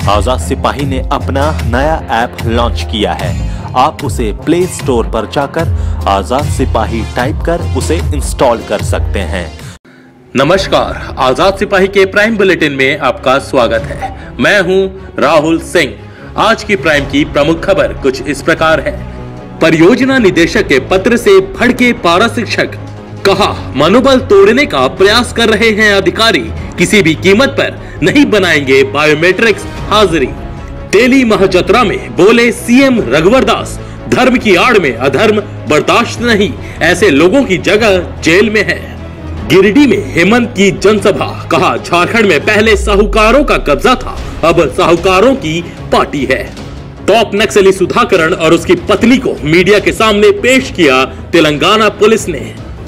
आजाद सिपाही ने अपना नया ऐप लॉन्च किया है। आप उसे प्ले स्टोर पर जाकर आजाद सिपाही टाइप कर उसे इंस्टॉल कर सकते हैं। नमस्कार, आजाद सिपाही के प्राइम बुलेटिन में आपका स्वागत है। मैं हूं राहुल सिंह। आज की प्राइम की प्रमुख खबर कुछ इस प्रकार है। परियोजना निदेशक के पत्र से भड़के पारा शिक्षक, कहा मनोबल तोड़ने का प्रयास कर रहे हैं अधिकारी, किसी भी कीमत पर नहीं बनाएंगे बायोमेट्रिक्स हाजिरी। तेली महाजत्रा में बोले सीएम रघुवर दास, धर्म की आड़ में अधर्म बर्दाश्त नहीं, ऐसे लोगों की जगह जेल में है। गिरिडीह में हेमंत की जनसभा, कहा झारखंड में पहले साहूकारों का कब्जा था, अब साहूकारों की पार्टी है। टॉप नक्सली सुधाकरण और उसकी पत्नी को मीडिया के सामने पेश किया तेलंगाना पुलिस ने।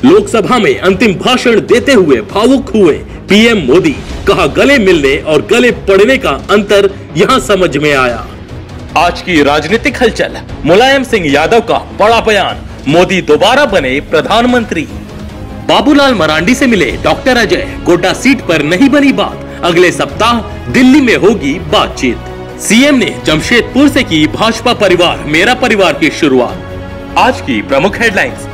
लोकसभा में अंतिम भाषण देते हुए भावुक हुए पीएम मोदी, कहा गले मिलने और गले पड़ने का अंतर यहां समझ में आया। आज की राजनीतिक हलचल, मुलायम सिंह यादव का बड़ा बयान, मोदी दोबारा बने प्रधानमंत्री। बाबूलाल मरांडी से मिले डॉक्टर अजय, गोड्डा सीट पर नहीं बनी बात, अगले सप्ताह दिल्ली में होगी बातचीत। सीएम ने जमशेदपुर से की भाजपा परिवार मेरा परिवार की शुरुआत। आज की प्रमुख हेडलाइंस,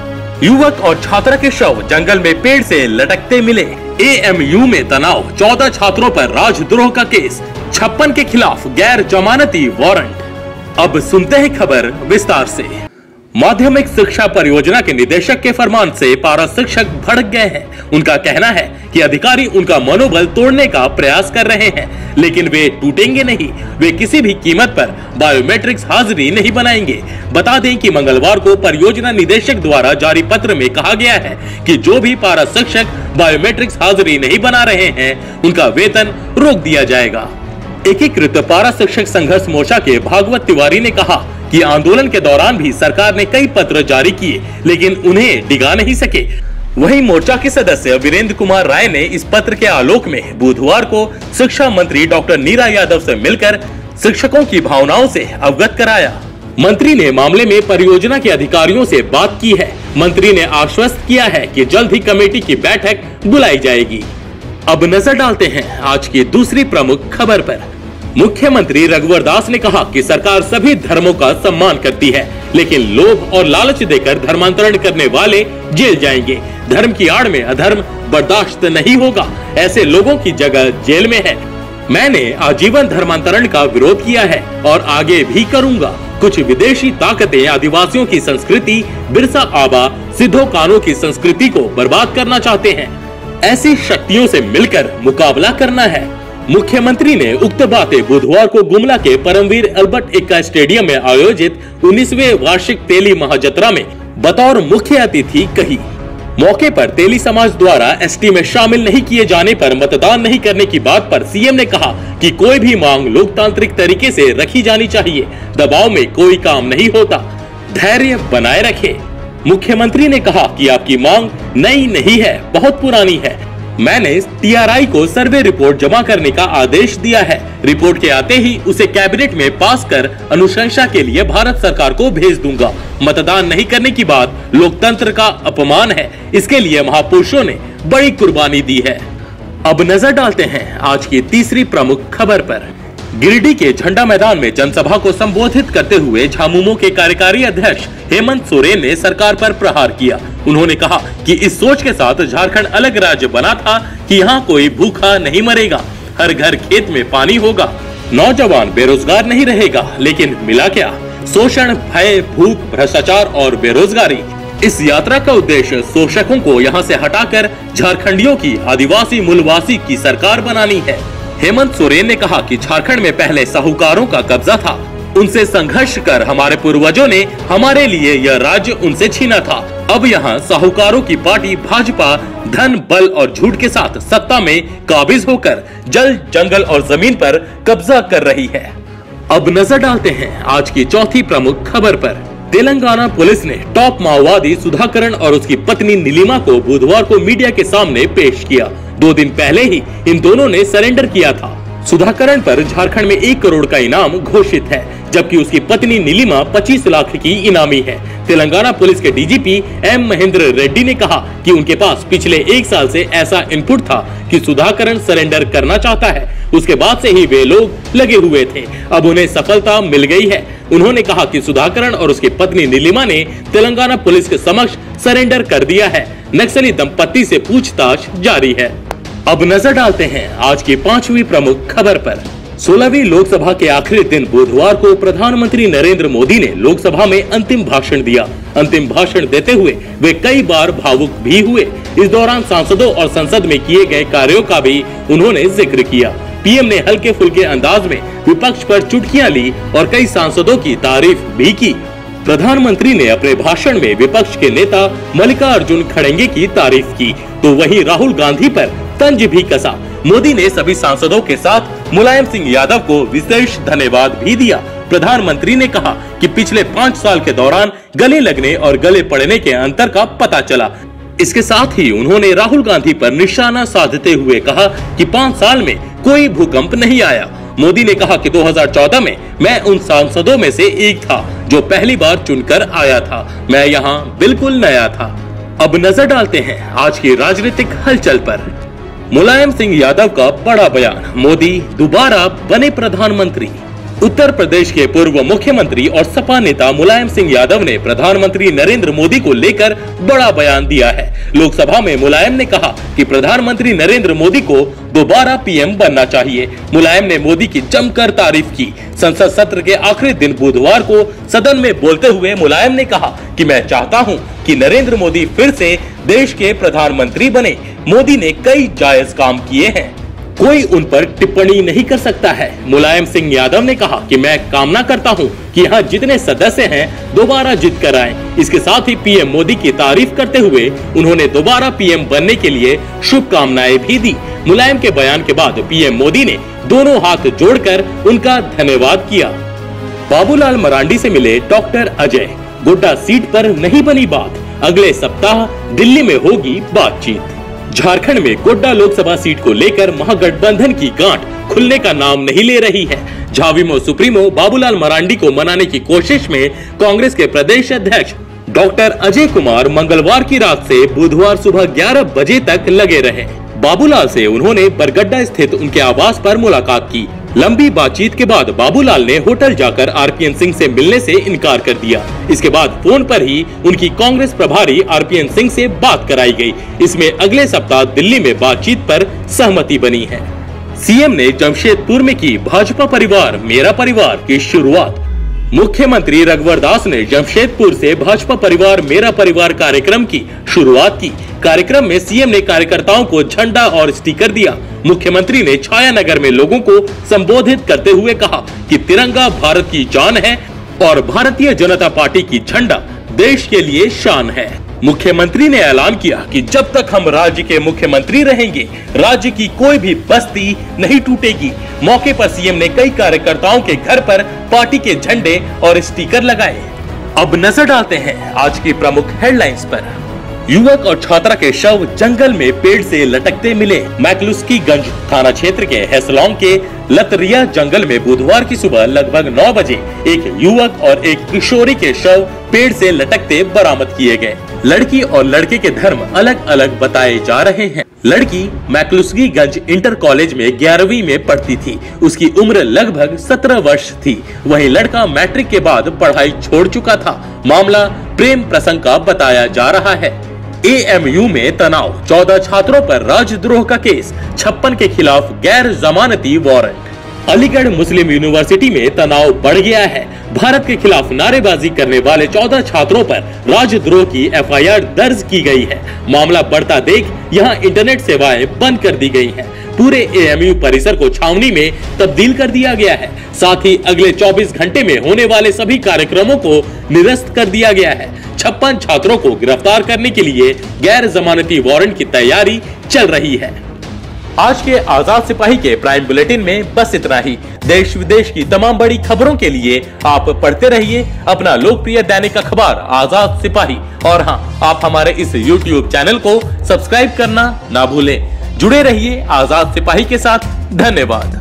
युवक और छात्रा के शव जंगल में पेड़ से लटकते मिले। एएमयू में तनाव, 14 छात्रों पर राजद्रोह का केस, 56 के खिलाफ गैर जमानती वारंट। अब सुनते हैं खबर विस्तार से। माध्यमिक शिक्षा परियोजना के निदेशक के फरमान से पारा शिक्षक भड़क गए हैं। उनका कहना है कि अधिकारी उनका मनोबल तोड़ने का प्रयास कर रहे हैं, लेकिन वे टूटेंगे नहीं। वे किसी भी कीमत पर बायोमेट्रिक्स हाजिरी नहीं बनाएंगे। बता दें कि मंगलवार को परियोजना निदेशक द्वारा जारी पत्र में कहा गया है कि जो भी पारा शिक्षक बायोमेट्रिक्स हाजिरी नहीं बना रहे हैं, उनका वेतन रोक दिया जाएगा। एकीकृत पारा शिक्षक संघर्ष मोर्चा के भागवत तिवारी ने कहा कि आंदोलन के दौरान भी सरकार ने कई पत्र जारी किए, लेकिन उन्हें डिगा नहीं सके। वहीं मोर्चा के सदस्य वीरेंद्र कुमार राय ने इस पत्र के आलोक में बुधवार को शिक्षा मंत्री डॉक्टर नीरा यादव से मिलकर शिक्षकों की भावनाओं से अवगत कराया। मंत्री ने मामले में परियोजना के अधिकारियों से बात की है। मंत्री ने आश्वस्त किया है कि जल्द ही कमेटी की बैठक बुलाई जाएगी। अब नजर डालते हैं आज की दूसरी प्रमुख खबर पर। मुख्यमंत्री रघुवर दास ने कहा कि सरकार सभी धर्मों का सम्मान करती है, लेकिन लोभ और लालच देकर धर्मांतरण करने वाले जेल जाएंगे। धर्म की आड़ में अधर्म बर्दाश्त नहीं होगा, ऐसे लोगों की जगह जेल में है। मैंने आजीवन धर्मांतरण का विरोध किया है और आगे भी करूंगा। कुछ विदेशी ताकतें आदिवासियों की संस्कृति, बिरसा आबा, सिद्धो कान्हू की संस्कृति को बर्बाद करना चाहते हैं। ऐसी शक्तियों से मिलकर मुकाबला करना है। मुख्यमंत्री ने उक्त बातें बुधवार को गुमला के परमवीर अल्बर्ट एक्का स्टेडियम में आयोजित 19वें वार्षिक तेली महाजत्रा में बतौर मुख्य अतिथि कही। मौके पर तेली समाज द्वारा एसटी में शामिल नहीं किए जाने पर मतदान नहीं करने की बात पर सीएम ने कहा कि कोई भी मांग लोकतांत्रिक तरीके से रखी जानी चाहिए, दबाव में कोई काम नहीं होता, धैर्य बनाए रखे। मुख्यमंत्री ने कहा कि आपकी मांग नई नहीं है, बहुत पुरानी है। मैंने टीआरआई को सर्वे रिपोर्ट जमा करने का आदेश दिया है। रिपोर्ट के आते ही उसे कैबिनेट में पास कर अनुशंसा के लिए भारत सरकार को भेज दूंगा। मतदान नहीं करने की बात लोकतंत्र का अपमान है, इसके लिए महापुरुषों ने बड़ी कुर्बानी दी है। अब नजर डालते हैं आज की तीसरी प्रमुख खबर पर। गिरिडीह के झंडा मैदान में जनसभा को संबोधित करते हुए झामुमो के कार्यकारी अध्यक्ष हेमंत सोरेन ने सरकार पर प्रहार किया। उन्होंने कहा कि इस सोच के साथ झारखंड अलग राज्य बना था कि यहाँ कोई भूखा नहीं मरेगा, हर घर खेत में पानी होगा, नौजवान बेरोजगार नहीं रहेगा। लेकिन मिला क्या? शोषण, भय, भूख, भ्रष्टाचार और बेरोजगारी। इस यात्रा का उद्देश्य शोषकों को यहाँ से हटाकर झारखंडियों की आदिवासी मूलवासी की सरकार बनानी है। हेमंत सोरेन ने कहा कि झारखंड में पहले साहूकारों का कब्जा था, उनसे संघर्ष कर हमारे पूर्वजों ने हमारे लिए यह राज्य उनसे छीना था। अब यहाँ साहूकारों की पार्टी भाजपा धन, बल और झूठ के साथ सत्ता में काबिज होकर जल, जंगल और जमीन पर कब्जा कर रही है। अब नजर डालते हैं आज की चौथी प्रमुख खबर पर। तेलंगाना पुलिस ने टॉप माओवादी सुधाकरण और उसकी पत्नी नीलिमा को बुधवार को मीडिया के सामने पेश किया। 2 दिन पहले ही इन दोनों ने सरेंडर किया था। सुधाकरण पर झारखंड में 1 करोड़ का इनाम घोषित है, जबकि उसकी पत्नी नीलिमा 25 लाख की इनामी है। तेलंगाना पुलिस के डीजीपी एम महेंद्र रेड्डी ने कहा कि उनके पास पिछले 1 साल से ऐसा इनपुट था कि सुधाकरण सरेंडर करना चाहता है, उसके बाद से ही वे लोग लगे हुए थे। अब उन्हें सफलता मिल गई है। उन्होंने कहा कि सुधाकरण और उसकी पत्नी नीलिमा ने तेलंगाना पुलिस के समक्ष सरेंडर कर दिया है। नक्सली दंपत्ति से पूछताछ जारी है। अब नजर डालते हैं आज की 5वीं प्रमुख खबर पर। 16वीं लोकसभा के आखिरी दिन बुधवार को प्रधानमंत्री नरेंद्र मोदी ने लोकसभा में अंतिम भाषण दिया। अंतिम भाषण देते हुए वे कई बार भावुक भी हुए। इस दौरान सांसदों और संसद में किए गए कार्यों का भी उन्होंने जिक्र किया। पीएम ने हल्के फुल्के अंदाज में विपक्ष पर चुटकियां ली और कई सांसदों की तारीफ भी की। प्रधानमंत्री ने अपने भाषण में विपक्ष के नेता मल्लिकार्जुन खड़गे की तारीफ की, तो वहीं राहुल गांधी पर तंज भी कसा। मोदी ने सभी सांसदों के साथ मुलायम सिंह यादव को विशेष धन्यवाद भी दिया। प्रधानमंत्री ने कहा कि पिछले 5 साल के दौरान गले लगने और गले पड़ने के अंतर का पता चला। इसके साथ ही उन्होंने राहुल गांधी पर निशाना साधते हुए कहा कि 5 साल में कोई भूकंप नहीं आया। मोदी ने कहा कि 2014 में मैं उन सांसदों में से एक था जो पहली बार चुनकर आया था। मैं यहाँ बिल्कुल नया था। अब नजर डालते हैं आज की राजनीतिक हलचल पर। मुलायम सिंह यादव का बड़ा बयान, मोदी दोबारा बने प्रधानमंत्री। उत्तर प्रदेश के पूर्व मुख्यमंत्री और सपा नेता मुलायम सिंह यादव ने प्रधानमंत्री नरेंद्र मोदी को लेकर बड़ा बयान दिया है। लोकसभा में मुलायम ने कहा कि प्रधानमंत्री नरेंद्र मोदी को दोबारा पीएम बनना चाहिए। मुलायम ने मोदी की जमकर तारीफ की। संसद सत्र के आखिरी दिन बुधवार को सदन में बोलते हुए मुलायम ने कहा कि मैं चाहता हूं कि नरेंद्र मोदी फिर से देश के प्रधानमंत्री बने। मोदी ने कई जायज काम किए हैं, कोई उन पर टिप्पणी नहीं कर सकता है। मुलायम सिंह यादव ने कहा कि मैं कामना करता हूं कि यहाँ जितने सदस्य हैं दोबारा जीत कर आए। इसके साथ ही पीएम मोदी की तारीफ करते हुए उन्होंने दोबारा पीएम बनने के लिए शुभकामनाएं भी दी। मुलायम के बयान के बाद पीएम मोदी ने दोनों हाथ जोड़कर उनका धन्यवाद किया। बाबूलाल मरांडी से मिले डॉक्टर अजय। गोड्डा सीट पर नहीं बनी बात, अगले सप्ताह दिल्ली में होगी बातचीत। झारखंड में गोड्डा लोकसभा सीट को लेकर महागठबंधन की गांठ खुलने का नाम नहीं ले रही है। झाविमो सुप्रीमो बाबूलाल मरांडी को मनाने की कोशिश में कांग्रेस के प्रदेश अध्यक्ष डॉक्टर अजय कुमार मंगलवार की रात से बुधवार सुबह 11 बजे तक लगे रहे। बाबूलाल से उन्होंने बरगड्डा स्थित उनके आवास पर मुलाकात की। लंबी बातचीत के बाद बाबूलाल ने होटल जाकर आरपीएन सिंह से मिलने से इनकार कर दिया। इसके बाद फोन पर ही उनकी कांग्रेस प्रभारी आरपीएन सिंह से बात कराई गई। इसमें अगले सप्ताह दिल्ली में बातचीत पर सहमति बनी है। सीएम ने जमशेदपुर में की भाजपा परिवार मेरा परिवार की शुरुआत। मुख्यमंत्री रघुवर दास ने जमशेदपुर से भाजपा परिवार मेरा परिवार कार्यक्रम की शुरुआत की। कार्यक्रम में सीएम ने कार्यकर्ताओं को झंडा और स्टिकर दिया। मुख्यमंत्री ने छायानगर में लोगों को संबोधित करते हुए कहा कि तिरंगा भारत की जान है और भारतीय जनता पार्टी की झंडा देश के लिए शान है। मुख्यमंत्री ने ऐलान किया कि जब तक हम राज्य के मुख्यमंत्री रहेंगे, राज्य की कोई भी बस्ती नहीं टूटेगी। मौके पर सीएम ने कई कार्यकर्ताओं के घर पर पार्टी के झंडे और स्टिकर लगाए। अब नजर डालते हैं आज की प्रमुख हेडलाइंस पर। युवक और छात्रा के शव जंगल में पेड़ से लटकते मिले। मैकलुस्कीगंज थाना क्षेत्र के हेसलॉन्ग के लतरिया जंगल में बुधवार की सुबह लगभग 9 बजे एक युवक और एक किशोरी के शव पेड़ से लटकते बरामद किए गए। लड़की और लड़के के धर्म अलग अलग बताए जा रहे हैं। लड़की मैकलुस्कीगंज इंटर कॉलेज में 11वीं में पढ़ती थी। उसकी उम्र लगभग 17 वर्ष थी। वहीं लड़का मैट्रिक के बाद पढ़ाई छोड़ चुका था। मामला प्रेम प्रसंग का बताया जा रहा है। एएमयू में तनाव, 14 छात्रों पर राजद्रोह का केस, 56 के खिलाफ गैर जमानती वारंट। अलीगढ़ मुस्लिम यूनिवर्सिटी में तनाव बढ़ गया है। भारत के खिलाफ नारेबाजी करने वाले 14 छात्रों पर राजद्रोह की एफआईआर दर्ज की गई है। मामला बढ़ता देख यहां इंटरनेट सेवाएं बंद कर दी गई हैं। पूरे एएमयू परिसर को छावनी में तब्दील कर दिया गया है। साथ ही अगले 24 घंटे में होने वाले सभी कार्यक्रमों को निरस्त कर दिया गया है। 56 छात्रों को गिरफ्तार करने के लिए गैर जमानती वारंट की तैयारी चल रही है। आज के आजाद सिपाही के प्राइम बुलेटिन में बस इतना ही। देश विदेश की तमाम बड़ी खबरों के लिए आप पढ़ते रहिए अपना लोकप्रिय दैनिक अखबार आजाद सिपाही। और हाँ, आप हमारे इस YouTube चैनल को सब्सक्राइब करना ना भूलें। जुड़े रहिए आजाद सिपाही के साथ। धन्यवाद।